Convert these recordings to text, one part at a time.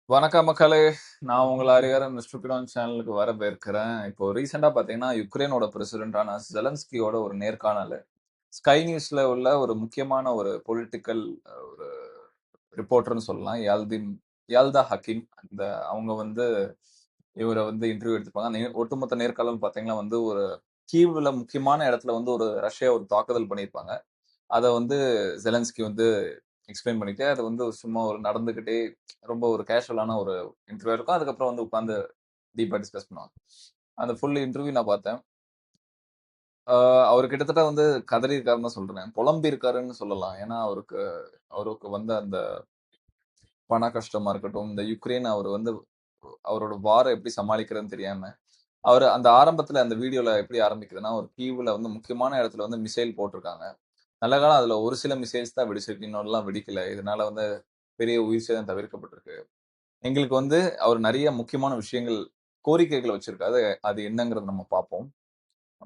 வணக்கம் மக்களே. நான் உங்கள் ஹரிஹரன் மிஸ்டர் பிரான் சேனலுக்கு வரவேற்கிறேன். இப்போ ரீசெண்டா பார்த்தீங்கன்னா, யுக்ரைனோட பிரசிடென்டான ஜெலன்ஸ்கியோட ஒரு நேர்காணல் ஸ்கை நியூஸ்ல உள்ள ஒரு முக்கியமான ஒரு பொலிட்டிக்கல் ஒரு ரிப்போர்ட்டர்ன்னு சொல்லலாம். யால்தா ஹக்கீம். அவங்க வந்து இவர வந்து இன்டர்வியூ எடுத்திருப்பாங்க. ஒட்டுமொத்த நேர்காணல் பார்த்தீங்கன்னா வந்து ஒரு கீவ்ல முக்கியமான இடத்துல வந்து ரஷ்யா ஒரு தாக்குதல் பண்ணியிருப்பாங்க. அத வந்து ஜெலன்ஸ்கி வந்து எக்ஸ்பிளைன் பண்ணிட்டு, அது வந்து சும்மா ஒரு நடந்துகிட்டே ரொம்ப ஒரு கேஷுவலான ஒரு இன்டர்வியூ இருக்கும். அதுக்கப்புறம் வந்து உட்கார்ந்து டீப்பா டிஸ்கஸ் பண்ணுவாங்க. அந்த ஃபுல் இன்டர்வியூ நான் பார்த்தேன். ஆ அவரு கிட்டத்தட்ட வந்து கதறியிருக்காருன்னு தான் சொல்றேன். புலம்பியிருக்காருன்னு சொல்லலாம். ஏன்னா, அவருக்கு அவருக்கு வந்த அந்த பண கஷ்டமா இருக்கட்டும், இந்த யுக்ரைன் அவரு வந்து அவரோட வார எப்படி சமாளிக்கிறதுன்னு தெரியாம, அவரு அந்த ஆரம்பத்துல அந்த வீடியோல எப்படி ஆரம்பிக்குதுன்னா, ஒரு கீவ்ல வந்து முக்கியமான இடத்துல வந்து மிசைல் போட்டிருக்காங்க. நல்ல காலம் அதுல ஒரு சில மிசைல்ஸ் தான் வெடிச்சிருக்கு. இன்னொன்னுலாம் வெடிக்கல. இதனால வந்து பெரிய உயிர் சேதம் தவிர்க்கப்பட்டிருக்கு. எங்களுக்கு வந்து அவர் நெறைய முக்கியமான விஷயங்கள், கோரிக்கைகள் வச்சிருக்காரு. அது என்னங்கிறத நம்ம பார்ப்போம்.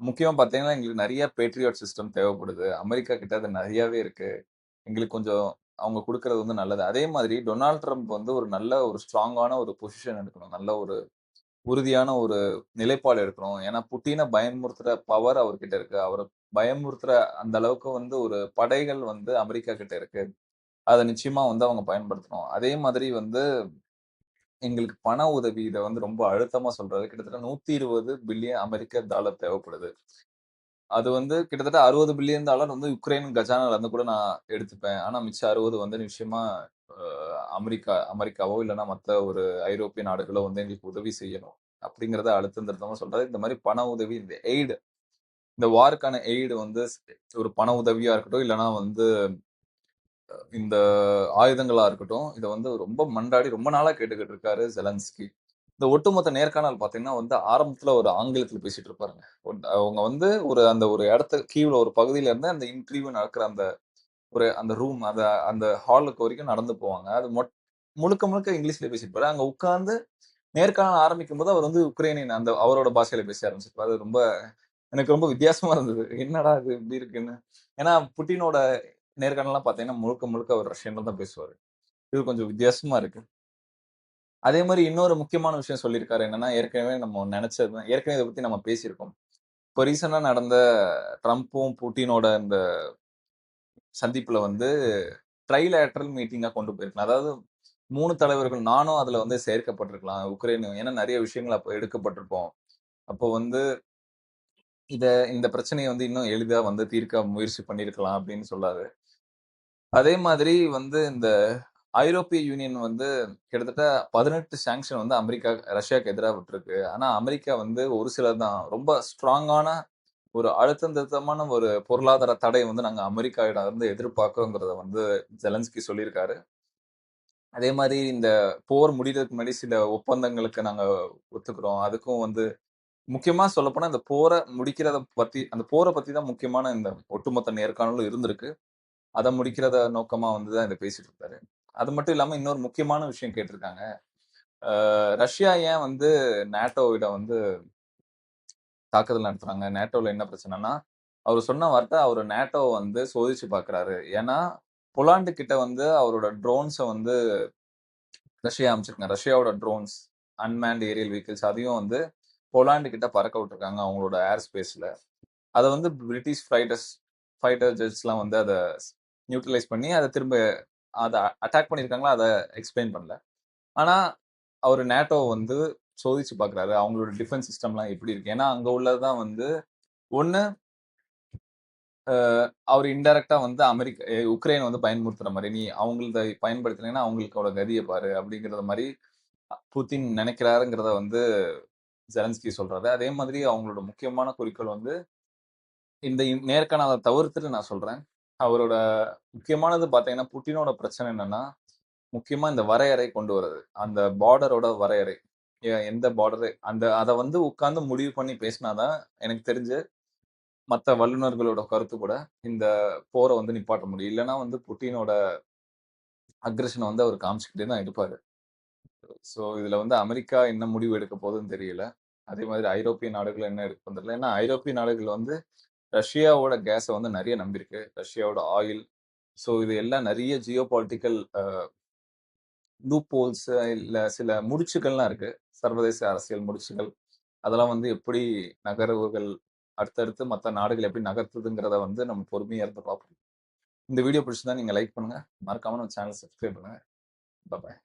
முக்கியமா பார்த்தீங்கன்னா, எங்களுக்கு நெறைய பேட்ரியாட் சிஸ்டம் தேவைப்படுது. அமெரிக்கா கிட்ட அது நெறையாவே இருக்கு. எங்களுக்கு கொஞ்சம் அவங்க குடுக்குறது வந்து நல்லது. அதே மாதிரி டொனால்ட் ட்ரம்ப் வந்து ஒரு நல்ல ஒரு ஸ்ட்ராங்கான ஒரு பொசிஷன் எடுக்கணும். நல்ல ஒரு உறுதியான ஒரு நிலைப்பாடு எடுக்கணும். ஏன்னா, புட்டின பயமுறுத்துற பவர் அவர்கிட்ட இருக்கு. அவர பயமுறுத்துற அந்த அளவுக்கு வந்து ஒரு படைகள் வந்து அமெரிக்கா கிட்ட இருக்கு. அத நிச்சயமா வந்து அவங்க பயன்படுத்தணும். அதே மாதிரி வந்து எங்களுக்கு பண உதவி இத வந்து ரொம்ப அழுத்தமா சொல்றாரு. கிட்டத்தட்ட 120 பில்லியன் அமெரிக்க டாலர் தேவைப்படுது. அது வந்து கிட்டத்தட்ட 60 பில்லியன் டாலர் வந்து உக்ரைன் கஜானால இருந்து கூட நான் எடுத்துப்பேன். ஆனா மிச்சம் 60 வந்து நிச்சயமா அ அமெரிக்காவோ இல்லன்னா மத்த ஒரு ஐரோப்பிய நாடுகளோ வந்து எங்களுக்கு உதவி செய்யணும். அப்படிங்கிறத அழுத்தம் திருத்தமா சொல்றாரு. இந்த மாரி பண உதவி, இந்த இந்த வார்க்கான எய்ட் வந்து ஒரு பண உதவியா இருக்கட்டும், இல்லன்னா வந்து இந்த ஆயுதங்களா இருக்கட்டும், இத வந்து ரொம்ப மன்றாடி ரொம்ப நாளா கேட்டுக்கிட்டு இருக்காரு ஜெலன்ஸ்கி. இந்த ஒட்டுமொத்த நேர்காணல் பார்த்தீங்கன்னா வந்து ஆரம்பத்துல ஒரு ஆங்கிலத்துல பேசிட்டு இருப்பாருங்க. அவங்க வந்து அந்த ஒரு இடத்த கீவ்ல ஒரு பகுதியில இருந்து அந்த இன்டர்வியூ நடக்கிற அந்த ரூம் அந்த ஹாலுக்கு வரைக்கும் நடந்து போவாங்க. அது முழுக்க முழுக்க இங்கிலீஷ்ல பேசியிருப்பாரு. அங்க உட்கார்ந்து நேர்காணல் ஆரம்பிக்கும்போது அவர் வந்து உக்ரைனியன் அவரோட பாஷையில பேச ஆரம்பிச்சிருப்பாரு. அது எனக்கு ரொம்ப வித்தியாசமா இருந்தது. என்னடா இது இப்படி இருக்குன்னு. ஏன்னா புட்டினோட நேர்காணல்லாம் பார்த்தீங்கன்னா, முழுக்க முழுக்க அவர் ரஷ்யன்ல தான் பேசுவாரு. இது கொஞ்சம் வித்தியாசமா இருக்கு. அதே மாரி இன்னொரு முக்கியமான விஷயம் சொல்லியிருக்காரு என்னன்னா, ஏற்கனவே நம்ம நெனச்சது தான். ஏற்கனவே இத பத்தி நம்ம பேசியிருக்கோம். இப்ப ரீசென்ட்டா நடந்த ட்ரம்ப்பும், புட்டினோட இந்த சந்திப்புல வந்து ட்ரைலேட்டரல் மீட்டிங்கா கொண்டு போயிருக்கலாம். அதாவது 3 தலைவர்கள் நானும் அதுல வந்து சேர்க்கப்பட்டிருக்கலாம். உக்ரைன் ஏன்னா நெறைய விஷயங்கள் அப்ப எடுக்கப்பட்டிருப்போம். அப்போ வந்து இத இந்த பிரச்சனைய வந்து இன்னும் எளிதா வந்து தீர்க்க முயற்சி பண்ணியிருக்கலாம் அப்படின்னு சொன்னாரு. அதே மாதிரி வந்து இந்த ஐரோப்பிய யூனியன் வந்து கிட்டத்தட்ட 18 சாங்ஷன் வந்து ரஷ்யாக்கு எதிரா விட்டிருக்கு. ஆனா அமெரிக்கா வந்து ஒரு சிலர் தான். ரொம்ப ஸ்ட்ராங்கான ஒரு அழுத்தம் திருத்தமான ஒரு பொருளாதார தடை வந்து நாங்க அமெரிக்காவிடம் இருந்து எதிர்பார்க்கிறோங்கிறத வந்து ஜெலன்ஸ்கி சொல்லியிருக்காரு. அதே மாரி இந்த போர் முடியறதுக்கு முன்னாடி சில ஒப்பந்தங்களுக்கு நாங்க ஒத்துக்கிறோம். அதுக்கும் வந்து முக்கியமா சொல்லப்போனா இந்த போர முடிக்கிறத பத்தி அந்த போர பத்தி தான் முக்கியமான இந்த ஒட்டுமொத்த நேர்காணலும் இருந்திருக்கு. அத முடிக்கிறத நோக்கமா வந்து தான் இத பேசிட்டு இருந்தாரு. அது மட்டும் இல்லாம இன்னொரு முக்கியமான விஷயம் கேட்டிருக்காங்க. ரஷ்யா ஏன் வந்து நேட்டோவிடம் வந்து தாக்குதல் நடத்துறாங்க? நேட்டோல என்ன பிரச்சனைன்னா, அவரு சொன்ன வார்த்தை அவரு நேட்டோவ வந்து சோதிச்சு பார்க்கிறாரு. ஏன்னா, போலாந்து கிட்ட வந்து அவரோட ட்ரோன்ஸ வந்து ரஷ்யா அனுப்பிச்சிருக்காங்க. ரஷ்யாவோட ட்ரோன்ஸ், அன்மேன்ட் ஏரியல் வெஹிக்கிள்ஸ் அதையும் வந்து போலாந்து கிட்ட பறக்க விட்டுருக்காங்க அவங்களோட ஏர் ஸ்பேஸ்ல. அத வந்து பிரிட்டிஷ் ஃபைட்டர் ஜெட்ஸ்லாம் வந்து அத நியூட்ரலைஸ் பண்ணி அத திரும்ப அத அட்டாக் பண்ணியிருக்காங்களா, அத எக்ஸ்பிளைன் பண்ணல. ஆனா, அவரு நேட்டோவ வந்து சோதிச்சு பார்க்குறாரு. அவங்களோட டிஃபென்ஸ் சிஸ்டம்லாம் எப்படி இருக்கு? ஏன்னா, அங்க உள்ளது தான் வந்து ஒண்ணு அ அவரு இன்டைரக்ட்டா வந்து உக்ரைன வந்து பயன்படுத்துற மாரி, "நீ அவங்களத பயன்படுத்தினீன்னா, அவங்களுக்கோட கதிய பாரு" அப்படிங்கிற மாரி புதின் நெனைக்கிறாருங்கிறத வந்து ஜெலன்ஸ்கி சொல்றாரு. அதே மாதிரி அவங்களோட முக்கியமான குறிக்கோள் வந்து இந்த நேர்காணல தவிர்த்துட்டு நான் சொல்றேன். அவரோட முக்கியமானது பார்த்தீங்கன்னா, புட்டினோட பிரச்சனை என்னன்னா, முக்கியமா இந்த வரையறை கொண்டு வரது. அந்த பார்டரோட வரையறை. எந்த பார்டரு அத வந்து உட்கார்ந்து முடிவு பண்ணி பேசினா தான் எனக்கு தெரிஞ்சு மத்த வல்லுனர்களோட கருத்து கூட இந்த போர வந்து நிப்பாட்ட முடியும். இல்லன்னா வந்து புட்டினோட அக்ரஷன வந்து அவரு காமிச்சுக்கிட்டே தான் இருப்பாரு. இதுல வந்து அமெரிக்கா என்ன முடிவு எடுக்க போகுதுன்னு தெரியல. அதே மாதிரி ஐரோப்பிய நாடுகள் என்ன எடுக்க போகுதுன்னு தெரியல. ஏன்னா ஐரோப்பிய நாடுகள் வந்து ரஷ்யாவோட கேஸ வந்து நெறைய நம்பியிருக்கு. ரஷ்யாவோட ஆயில். இது எல்லாம் நெறைய ஜியோ பொலிட்டிக்கல் லூப் ஹோல்ஸ் இல்ல சில முடிச்சுகள்லாம் இருக்கு. சர்வதேச அரசியல் முடிச்சுகள். அதெல்லாம் வந்து எப்படி நகர்வுகள் அடுத்தடுத்து மத்த நாடுகள் எப்படி நகர்த்துதுங்கிறத வந்து நம்ம பொறுமையா இருந்து பார்ப்போம். இந்த வீடியோ பிடிச்சிருந்தா நீங்க லைக் பண்ணுங்க. மறக்காம நம்ம சேனல் சப்ஸ்கிரைப் பண்ணுங்க. பாய்.